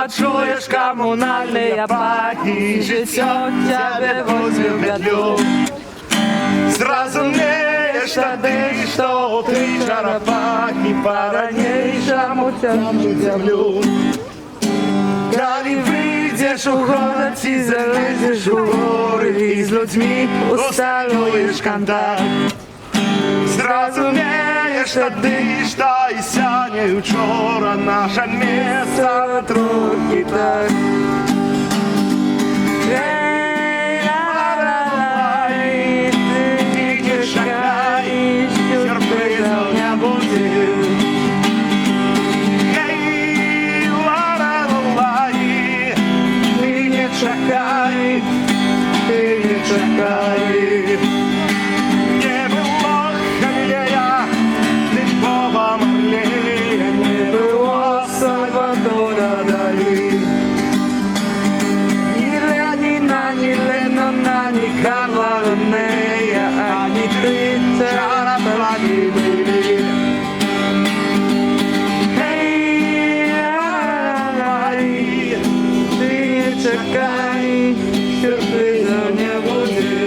Почуєш комунальні апаті, життя тебе возьмет беду. Зразумеешь тады, что ты черепах, и по-ранейшему тянуть землю. Коли выйдешь у город и залезешь у горы, и с людьми установишь контакт. Зразумеешь тады, что и сяне учора наше место трохи так. Czekaj, ty nie czekaj. Nie było Galileja, typowa Marleja, nie było Salwadora Dali. Ni Lenina, ni Lenona, ni Karla Linneja, ani Twittera nie byli. Hej, ty nie czekaj, sürpriza nie będzie.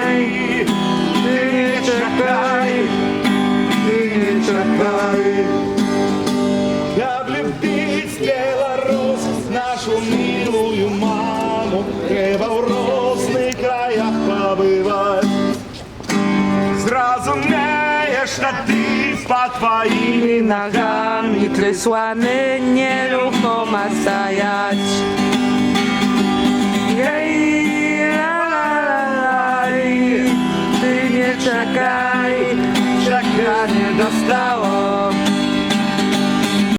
Hej, ty nie czekaj, ty nie czekaj. Я влюбить Беларусь, нашу милую маму, треба в разных краях побывать. Зразумеешь, что ты по твоими ногами присланы нерухомо стоять. Ей, ты не чекай, чека не достала.